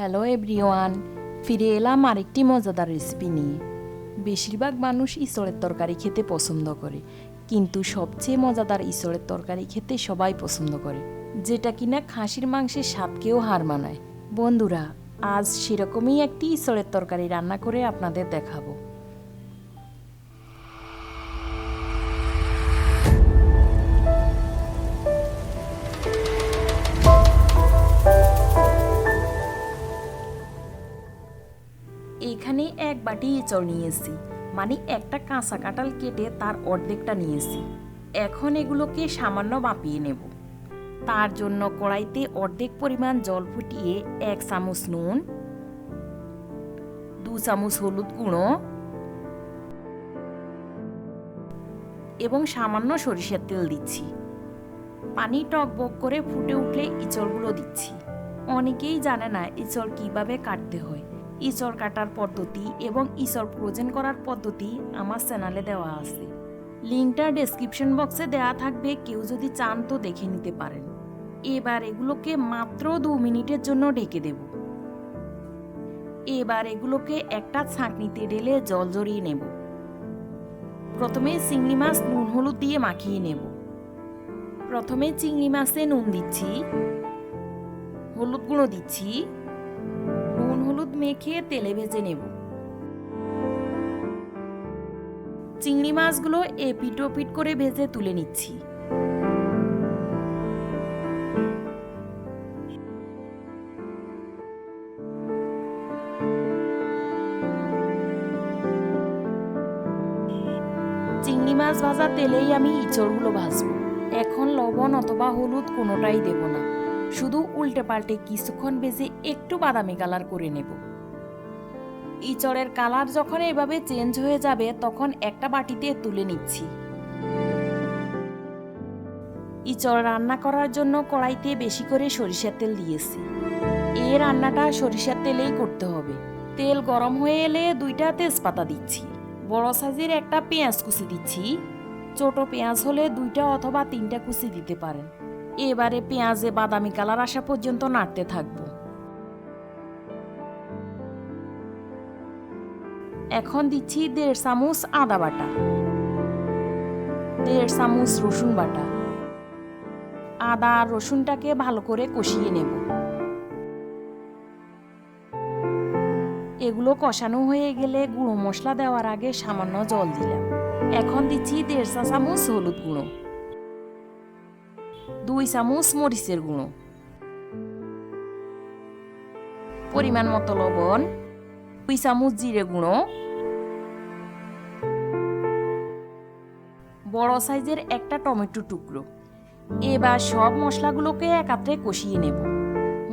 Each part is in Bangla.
হ্যালো এভরিওয়ান, ফিরে এলাম আরেকটি মজাদার রেসিপি নিয়ে। বেশিরভাগ মানুষ ইঁচড়ের তরকারি খেতে পছন্দ করে, কিন্তু সবচেয়ে মজাদার ইঁচড়ের তরকারি খেতে সবাই পছন্দ করে, যেটা কিনা খাসির মাংসের স্বাদকেও হার মানায়। বন্ধুরা, আজ সেরকমই একটি ইঁচড়ের তরকারি রান্না করে আপনাদের দেখাবো। এখানে এক বাটি এঁচড় নিয়েছি, মানে একটা কাঁচা কাঁঠাল কেটে তার অর্ধেকটা নিয়েছি। এখন এগুলোকে সামান্য মাপিয়ে নেব। তার জন্য কড়াইতে অর্ধেক পরিমাণ জল ফুটিয়ে 1 চামচ নুন, 2 চামচ হলুদ গুঁড়ো এবং সামান্য সরিষার তেল দিচ্ছি। পানি টকবক করে ফুটে উঠলে ইঁচড়গুলো দিচ্ছি। অনেকেই জানে না ইঁচড় কিভাবে কাটতে হয়। ইঁচড় কাটার পদ্ধতি এবং ইঁচড় ফ্রোজেন করার পদ্ধতি আমার চ্যানেলে দেওয়া আছে, লিঙ্কটা ডেসক্রিপশন বক্সে দেওয়া থাকবে, কেউ যদি চান তো দেখে নিতে পারেন। এবার এগুলোকে মাত্র 2 মিনিটের জন্য ঢেকে দেব। এবার এগুলোকে একটা ছাঁকনিতে ঢেলে জল ঝরিয়ে নেব। প্রথমে চিংড়ি মাছ নুন হলুদ দিয়ে মাখিয়ে নেব। প্রথমে চিংড়ি মাছে নুন দিচ্ছি, হলুদ গুঁড়ো দিচ্ছি, নুন হলুদ মেখে তেলে ভেজে নেব। চিংড়ি মাছগুলো এপিট ওপিট করে ভেজে তুলে নিচ্ছি। চিংড়ি মাছ ভাজা তেলেই আমি ইঁচড়গুলো ভাজবো। এখন লবণ অথবা হলুদ কোনোটাই দেব না, শুধু উল্টে পাল্টে কিছুক্ষণ ভেজে একটু বাদামি কালার করে নেব। ইঁচড়ের কালার যখন এভাবে চেঞ্জ হয়ে যাবে তখন একটা বাটিতে তুলে নিচ্ছি। ইঁচড় রান্না করার জন্য কড়াইতে বেশি করে সরিষার তেল দিয়েছি। এই রান্নাটা সরিষার তেলেই করতে হবে। তেল গরম হয়ে এলে 2টা তেজপাতা দিচ্ছি। বড় সাইজের একটা পেঁয়াজ কুচি দিচ্ছি। ছোট পেঁয়াজ হলে 2টা অথবা 3টা কুচি দিতে পারেন। এবারে পেঁয়াজে বাদামি কালার আসা পর্যন্ত নাড়তে থাকবো। এখন দিচ্ছি 1.5 চামচ আদা বাটা, 1.5 চামচ রসুন বাটা। আদা আর রসুনটাকে ভালো করে কষিয়ে নেব। এগুলো কষানো হয়ে গেলে গুঁড়ো মশলা দেওয়ার আগে সামান্য জল দিলাম। এখন দিচ্ছি 1.5 চা চামচ হলুদ গুঁড়ো, 2 চামচ মরিচের গুঁড়ো, পরিমাণ মতো লবণ, 2 চামচ জিরে গুঁড়ো, বড় সাইজের একটা টমেটো টুকরো। এবার সব মশলাগুলোকে একাত্রে কষিয়ে নেব।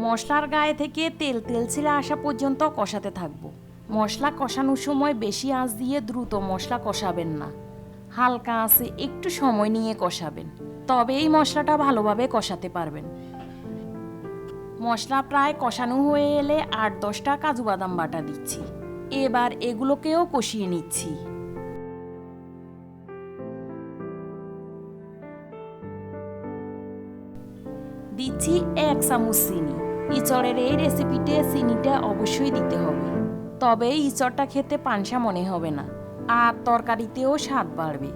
মশলার গায়ে থেকে তেল তেল ছেড়ে আসা পর্যন্ত কষাতে থাকবো। মশলা কষানোর সময় বেশি আঁচ দিয়ে দ্রুত মশলা কষাবেন না, হালকা আঁচে একটু সময় নিয়ে কষাবেন, তবেই মশলাটা ভালোভাবে কষাতে পারবেন। মশলা প্রায় কষানো হয়ে এলে 8-10টা কাজু বাদাম বাটা দিচ্ছি। এবার এগুলোকেও কষিয়ে নিচ্ছি। দিচ্ছি 1 চামচ চিনি। ইঁচড়ের এই রেসিপিতে চিনিটা অবশ্যই দিতে হবে, তবে ইঁচড়টা খেতে পানসা মনে হবে না, আর তরকারিতেও স্বাদ বাড়বে।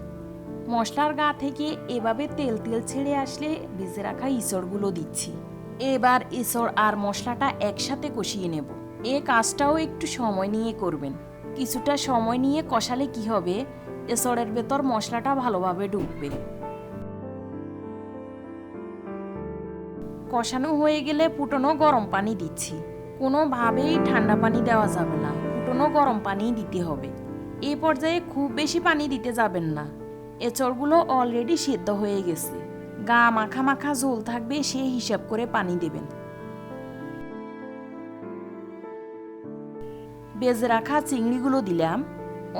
মশলার গা থেকে এভাবে তেল তেল ছেড়ে আসলে ভেজে রাখা ইঁচড়গুলো দিচ্ছি। এবার ইঁচড় আর মশলাটা একসাথে কষিয়ে নেব। এ কাজটাও একটু সময় নিয়ে করবেন। কিছুটা সময় নিয়ে কষালে কি হবে, ইঁচড়ের ভেতর মশলাটা ভালোভাবে ঢুকবে। কষানো হয়ে গেলে ফুটনো গরম পানি দিচ্ছি। কোনোভাবেই ঠান্ডা পানি দেওয়া যাবে না, ফুটনো গরম পানি দিতে হবে। এই পর্যায়ে খুব বেশি পানি দিতে যাবেন না, এঁচড়গুলো অলরেডি সেদ্ধ হয়ে গেছে। গা মাখা মাখা ঝোল থাকবে, সেই হিসাব করে পানি দেবেন। ভেজে রাখা চিংড়িগুলো দিলাম।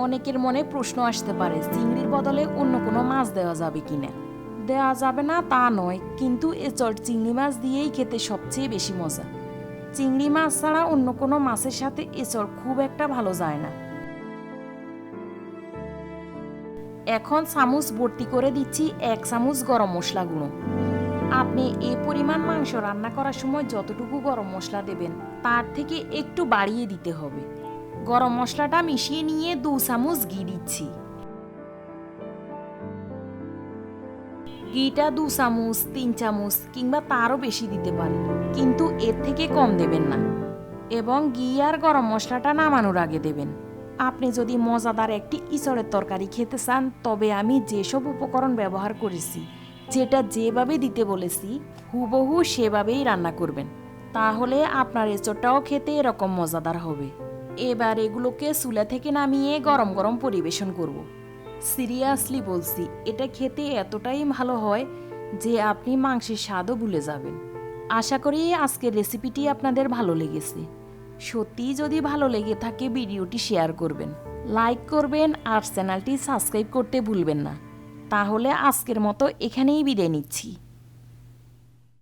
অনেকের মনে প্রশ্ন আসতে পারে, চিংড়ির বদলে অন্য কোনো মাছ দেওয়া যাবে কিনা। দেওয়া যাবে না তা নয়, কিন্তু এঁচড় চিংড়ি মাছ দিয়েই খেতে সবচেয়ে বেশি মজা। চিংড়ি মাছ ছাড়া অন্য কোনো মাছের সাথে এঁচড় খুব একটা ভালো যায় না। এখন চামচ ভর্তি করে দিচ্ছি 1 চামচ গরম মশলা গুঁড়ো, আপনি এই পরিমাণ মাংস রান্না করার সময় যতটুকু গরম মশলা দেবেন তার থেকে একটু বাড়িয়ে দিতে হবে। গরম মশলাটা মিশিয়ে নিয়ে 2 চামচ ঘি দিচ্ছি। ঘিটা 2 চামচ 3 চামচ কিংবা তারও বেশি দিতে পারেন, কিন্তু এর থেকে কম দেবেন না। এবং ঘি আর গরম মশলাটা নামানোর আগে দেবেন। আপনি যদি মজাদার একটি ইঁচড়ের তরকারি খেতে চান, তবে আমি যেসব উপকরণ ব্যবহার করেছি, যেটা যেভাবে দিতে বলেছি হুবহু সেভাবেই রান্না করবেন। তাহলে আপনার এঁচড়টাও খেতে এরকম মজাদার হবে। এবার এগুলোকে চুলা থেকে নামিয়ে গরম গরম পরিবেশন করব। সিরিয়াসলি বলছি, এটা খেতে এতটাই ভালো হয় যে আপনি মাংসের স্বাদও ভুলে যাবেন। আশা করি আজকের রেসিপিটি আপনাদের ভালো লেগেছে। সত্যিই যদি ভালো লেগে থাকে ভিডিওটি শেয়ার করবেন, লাইক করবেন আর চ্যানেলটি সাবস্ক্রাইব করতে ভুলবেন না। তাহলে আজকের মতো এখানেই বিদায় নিচ্ছি।